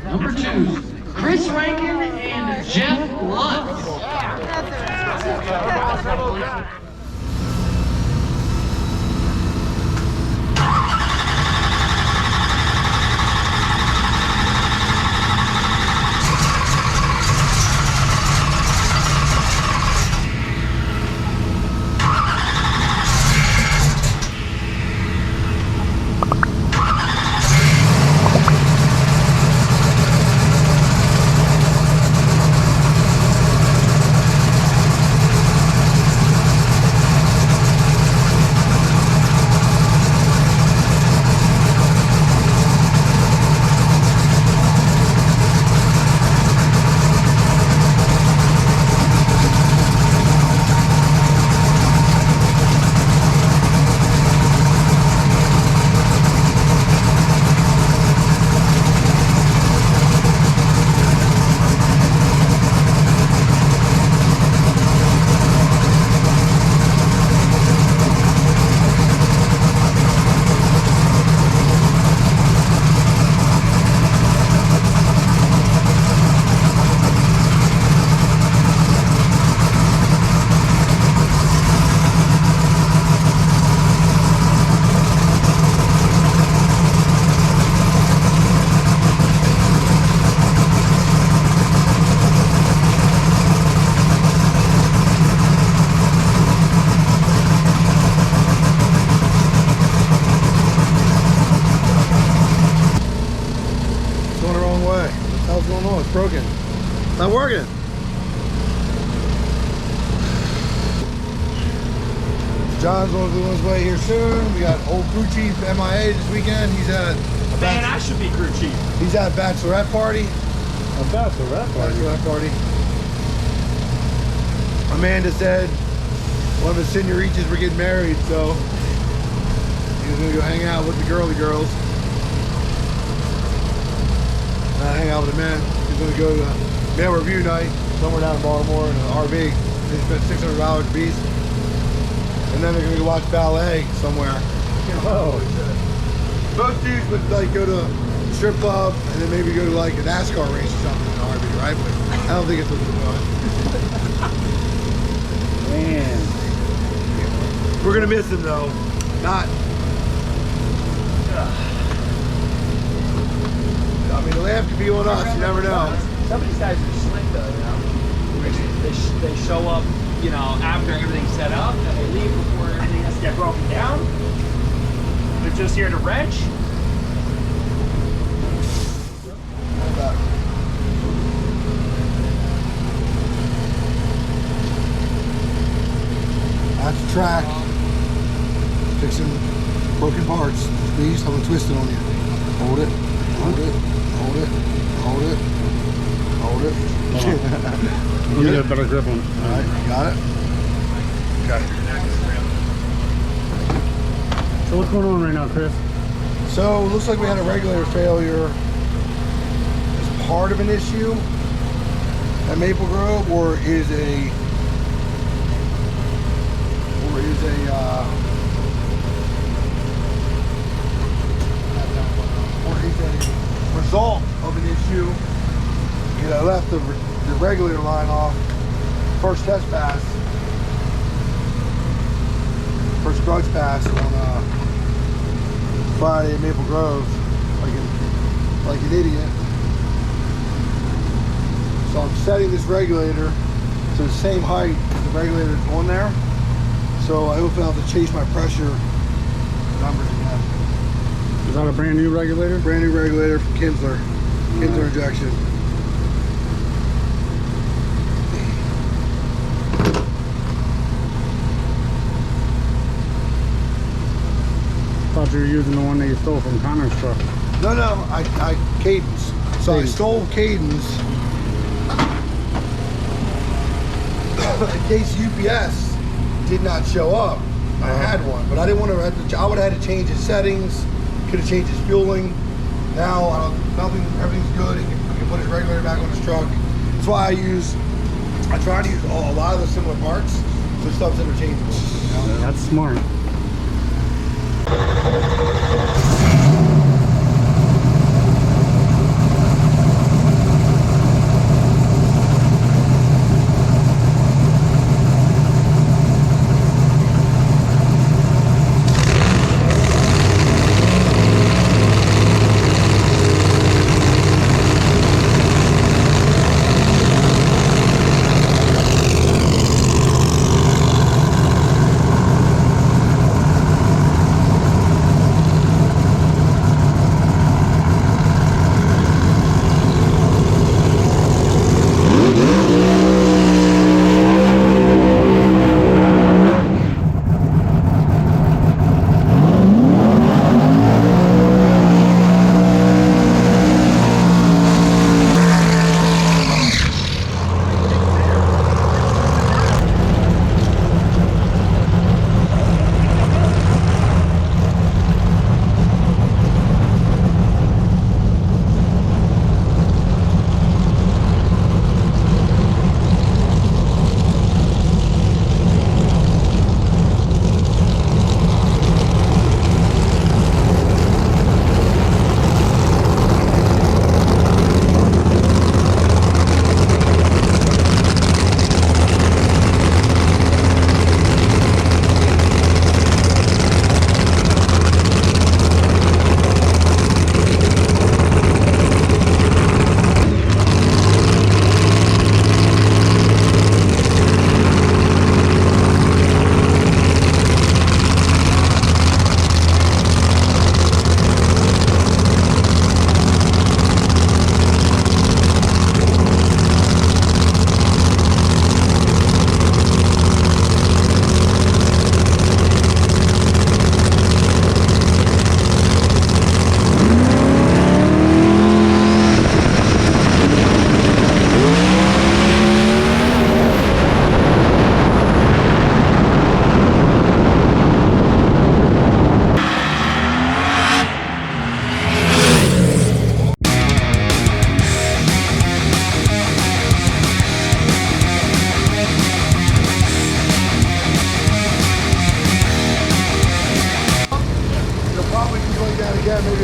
Number 2, Chris Rankin and Jeff Lutz. Broken. Not working. John's going to be on his way here soon. We got old crew chief MIA this weekend. He's at man, I should be crew chief. He's at a bachelorette party. A bachelorette party? Bachelorette party. Amanda said one of his senoritas were getting married, so he was going to go hang out with the girly girls. Not hang out with the men. He's going to go to male review night somewhere down in Baltimore in an RV. They spent $600 a piece. And then they're going to go watch ballet somewhere. Oh. Most dudes would like go to a strip club and then maybe go to like a NASCAR race or something in an RV, right? But I don't think it's what they're doing. Man. We're going to miss him though. Not. I mean, the laugh could be on us. You never know. Some of these guys are slick though, you know. They show up, you know, after everything's set up, and they leave before everything has to get broken down. They're just here to wrench. That's the track. Fixing broken parts. Please, I'm gonna twist it on you. Hold it. Hold it. Hold it. Hold it. Hold it. Let me get a better grip on it. Alright, you got it? Got it. So what's going on right now, Chris? So it looks like we had a regulator failure as part of an issue at Maple Grove, or is a result of an issue. You know, I left the regulator line off. First test pass, first grudge pass on Friday at Maple Grove, like an idiot. So I'm setting this regulator to the same height as the regulator that's on there. So I hopefully I'll have to chase my pressure numbers again. Is that a brand new regulator? Brand new regulator from Kinsler. Kinsler injection. I thought you were using the one that you stole from Connor's truck. No, I Cadence. So I stole Cadence in case UPS did not show up. I had one, but I didn't want to. I would have had to change his settings. Could have changed his fueling. Now everything's good. He can put his regulator back on his truck. That's why I try to use a lot of the similar parts, so stuff's interchangeable. You know? That's smart.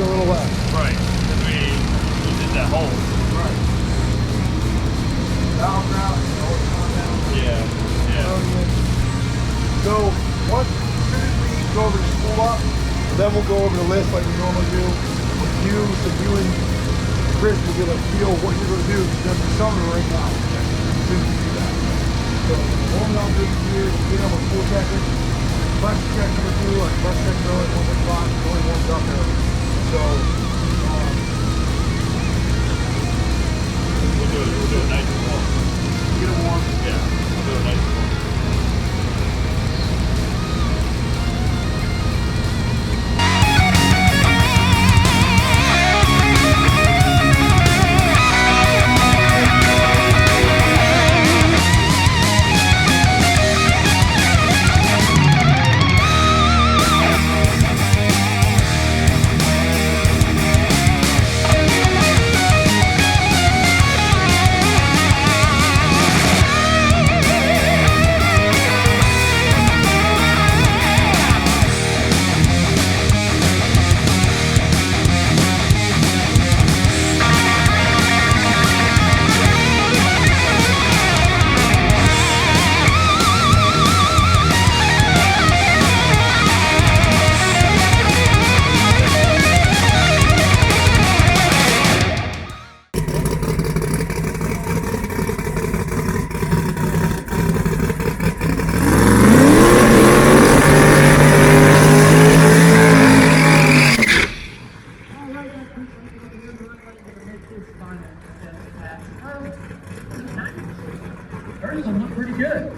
a little less. Right. Because we did that hole. Right. Valve ground, Yeah. So once as soon as we go over the spool up, then we'll go over the list like we normally do. With you, so you and Chris will get a feel of what you're going to do because there's summer right now. As soon as you do that. So warming up this gear, get up with 4 seconds. Pressure check number 2, like pressure check early, 1.5, it only warms up early. So We'll do it nice and warm. get it warm. Yeah. We'll do it nice and warm. Pretty good.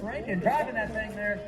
Rankin driving that thing there.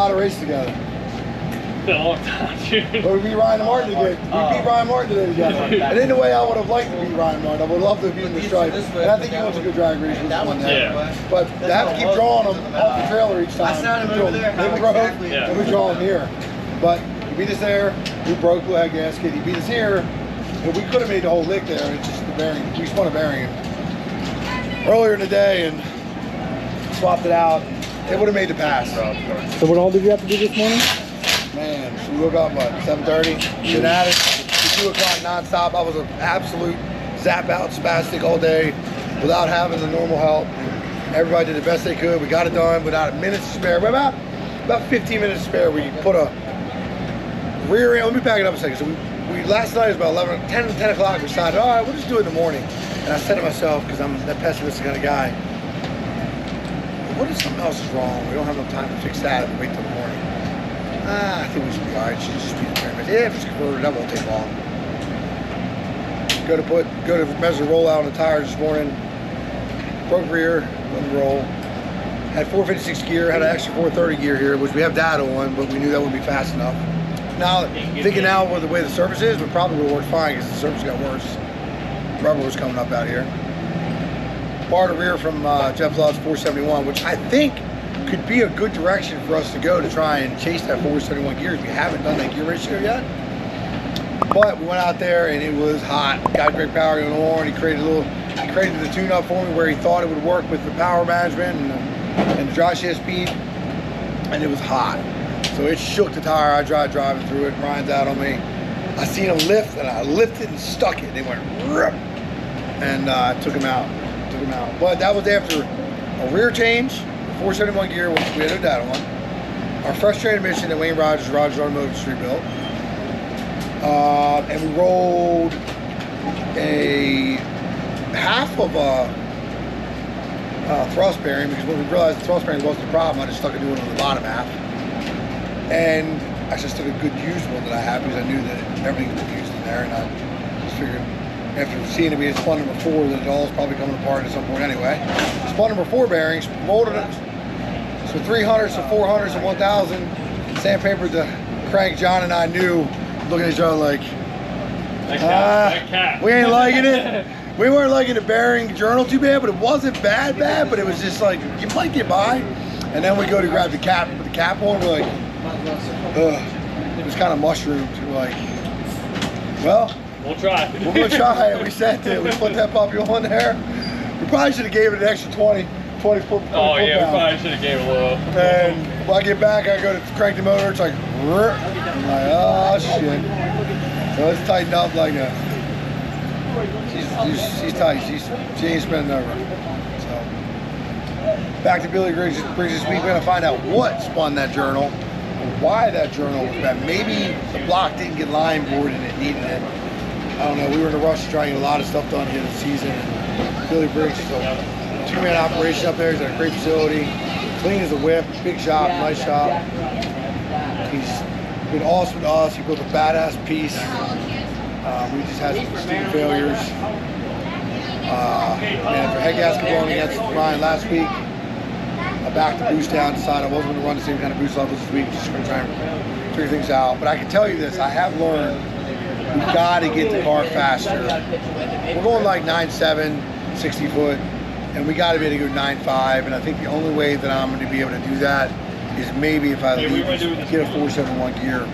lot of races together. It's been a long time, dude. But we beat Ryan Martin today. We beat Ryan Martin today together. And in a way, I would have liked to beat Ryan Martin. I would love to have beaten the stripe. And I think he wants a good drag race. Yeah. But they have to keep drawing him off the trailer each time. And we draw him here. But he beat us there. We broke the head gasket. He beat us here. And we could have made the whole lick there. It's just the bearing. We spun a bearing earlier in the day and swapped it out. It would have made the pass. So what all did you have to do this morning? Man, so we woke up, what, 7:30? Been at it. To 2 o'clock nonstop. I was an absolute zap out spastic all day without having the normal help. Everybody did the best they could. We got it done without a minute to spare. About 15 minutes to spare. We put a rear end. Let me back it up a second. So we last night was about 10 o'clock. We decided, all right, we'll just do it in the morning. And I said to myself, because I'm that pessimistic kind of guy, what if something else is wrong? We don't have enough time to fix that. We wait till the morning. I think we should be all right. Should just be the pyramid. Yeah, if it's converted, that won't take long. Go to measure roll out on the tires this morning. Broke rear, wouldn't roll. Had 456 gear, had an extra 430 gear here, which we have data on, but we knew that wouldn't be fast enough. Now, thinking now with the way the surface is, we probably would work fine because the surface got worse. Rubber was coming up out here. Borrowed a rear from Jeff Love's 471, which I think could be a good direction for us to go to try and chase that 471 gears. We haven't done that gear ratio yet. But we went out there and it was hot. Got great power going on. He created the tune-up for me where he thought it would work with the power management and the dry shift speed. And it was hot. So it shook the tire. I tried driving through it. Ryan's out on me. I seen him lift and I lifted and stuck it. And it went rip. And took him out. But that was after a rear change, 471 gear, which we had no data on. Our fresh transmission that Wayne Rogers Automotive Street built. And we rolled a half of a thrust bearing because when we realized the thrust bearing wasn't the problem, I just stuck a new one on the bottom half. And I just took a good used one that I had because I knew that everything was used in there, and I just figured after seeing it be a spun number 4 that it all is probably coming apart at some point anyway. Spun number 4 bearings, molded it. So 300s, so 400s, and 1000. Sandpapered the crank. John and I knew, looking at each other like, we ain't liking it. We weren't liking the bearing journal too bad, but it wasn't bad, but it was just like, you might get by. And then we go to grab the cap, put the cap on, we're like, ugh. It was kind of mushroomed. We're like, well, we'll try. We're gonna try it. We sent it. We put that puppy on there. We probably should have gave it an extra 20 foot. Oh yeah, we probably should have gave it a little. And when I get back, I go to crank the motor. It's like, I'm like, oh shit. So let's tighten up like that. She's tight. She ain't spinning over. So back to Billy Griggs this week. We're gonna find out what spun that journal, and why that journal was bad. Maybe the block didn't get line board and it needed it. I don't know. We were in a rush to try and get a lot of stuff done here this season. And Billy Briggs is a 2-man operation up there. He's at a great facility. Clean as a whip. Big shop. Nice shop. He's been awesome to us. He built a badass piece. We just had some stupid failures. Man, for head gasket blowing against Ryan last week, I backed the boost down. Decided I wasn't going to run the same kind of boost levels this week. Just going to try and figure things out. But I can tell you this. I have learned we got to get the car faster. We're going like 9.7, 60 foot, and we got to be able to go 9.5. And I think the only way that I'm going to be able to do that is maybe if I get a 471 gear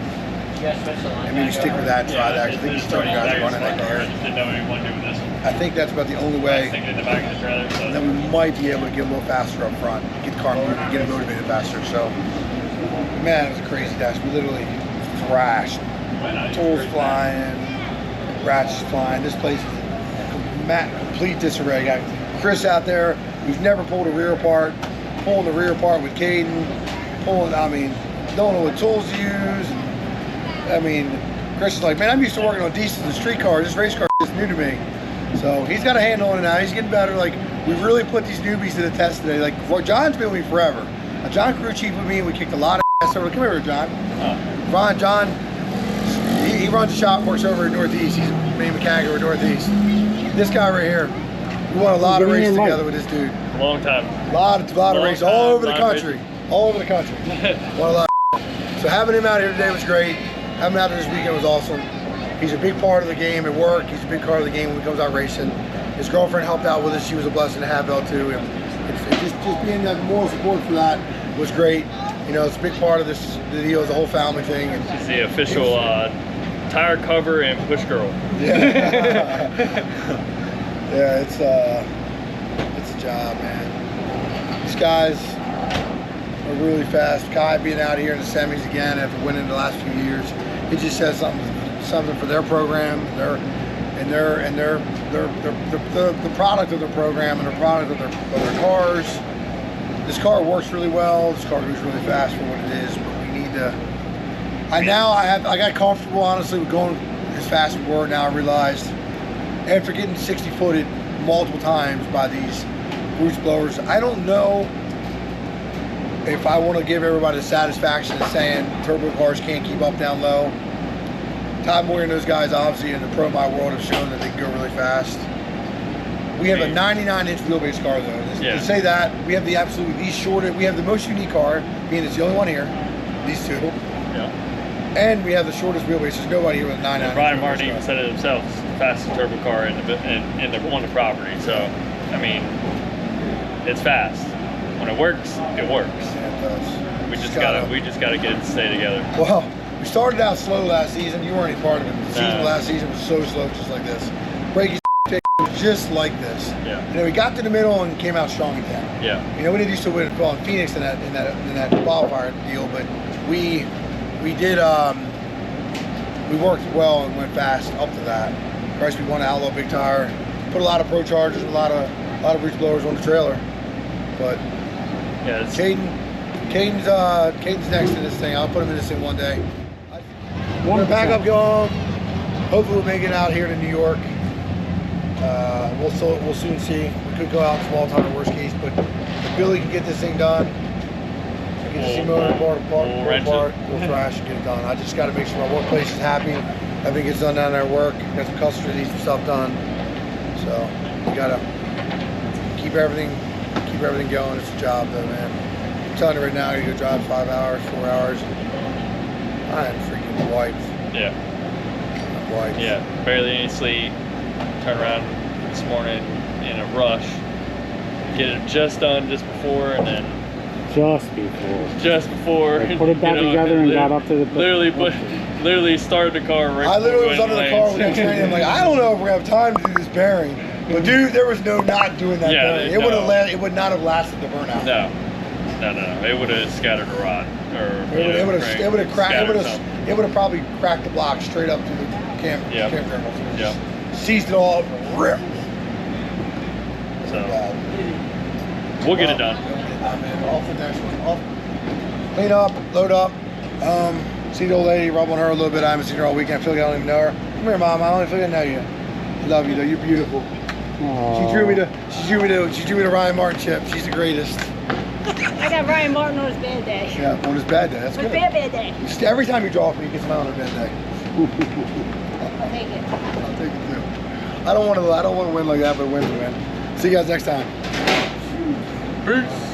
and maybe stick with that and try that. I think these other guys are running that gear. I think that's about the only way that we might be able to get a little faster up front, get the car moving, get it motivated faster. So, man, it was a crazy dash. We literally thrashed. Tools flying, ratchets flying. This place is complete disarray. Got Chris out there who's never pulled a rear apart, pulling the rear apart with Caden, don't know what tools to use. Chris is like, man, I'm used to working on diesels and street cars. This race car is new to me. So he's got a handle on it now. He's getting better. Like, we really put these newbies to the test today. Like, John's been with me forever. John crew chief with me, and we kicked a lot of ass over. Come here, John. John. He runs a shop, works over in Northeast. He's a main mechanic over in Northeast. This guy right here, we won a lot of races together with this dude. Long time. A lot of races all over the country. All over the country. Won a lot So having him out here today was great. Having him out there this weekend was awesome. He's a big part of the game at work. He's a big part of the game when he comes out racing. His girlfriend helped out with us. She was a blessing to have though too. And just being that moral support for that was great. You know, it's a big part of the deal. It's a whole family thing. And She's the official tire cover and push girl. yeah, yeah, it's a job, man. These guys are really fast. Kai being out here in the semis again after winning the last few years, it just says something for their program, the product of their program and the product of their cars. This car works really well. This car goes really fast for what it is, but we need to. I got comfortable honestly with going as fast as we were. Now I realized after getting 60-footed multiple times by these Bruce blowers, I don't know if I want to give everybody the satisfaction of saying turbo cars can't keep up down low. Todd Moyer and those guys obviously in the Pro My World have shown that they can go really fast. We have a 99-inch wheelbase car though. Yeah. To say that, we have the shortest, we have the most unique car, being it's the only one here, these two. Yeah. And we have the shortest wheelbase. There's nobody here with a 99. Brian Martin even said it himself. It's the fastest turbo car on the property. So, I mean, it's fast. When it works, it works. Yeah, it does. We just gotta get it to stay together. Well, we started out slow last season. You weren't any part of it. The season last season was so slow, just like this. Breaking just like this. Yeah. You know, we got to the middle and came out strong again. Yeah. You know, we didn't used to win in Phoenix in that qualifier deal, but we did. We worked well and went fast up to that. Of course, we won Outlaw Big Tire. Put a lot of Pro Chargers and a lot of breech blowers on the trailer. But Yeah. Caden's next to this thing. I'll put him in this thing one day. We're gonna pack up, go home. Hopefully we'll make it out here to New York. We'll soon see. We could go out in small time, worst case, but if Billy can get this thing done, get the motor apart, we'll thrash and get it done. I just got to make sure my workplace is happy. Everything gets done down there at work. Got some customers need some stuff done. So we gotta keep everything going. It's a job though, man. I'm telling you right now, you go drive 5 hours, 4 hours. I am freaking wiped. Yeah. I'm wiped. Yeah. Barely any sleep. Turn around this morning in a rush. Get it just done just before, and then Just before. They put it back together and got up to the. Literally started the car right. I literally was under the car when they training. I'm like, I don't know if we're gonna have time to do this bearing. But dude, there was no not doing that bearing. It would not have lasted the burnout. No. It would have scattered a rod, or it would have cracked. It would have probably cracked the block straight up to the cam thermals. Yeah. Seized it all, rip. So we'll get it done. Off the next one. Clean up, load up. See the old lady, rub on her a little bit. I haven't seen her all weekend. I feel like I don't even know her. Come here, Mom. I don't feel like I know you. I love you though. You're beautiful. Aww. She drew me to Ryan Martin chip. She's the greatest. I got Ryan Martin on his bad day. Yeah, on his bad day. That's good. Bad day. Every time you draw for me, he gets mine on a bad day. I'll take it. I'll take it too. I don't want to win like that, but win's a win. See you guys next time. Peace.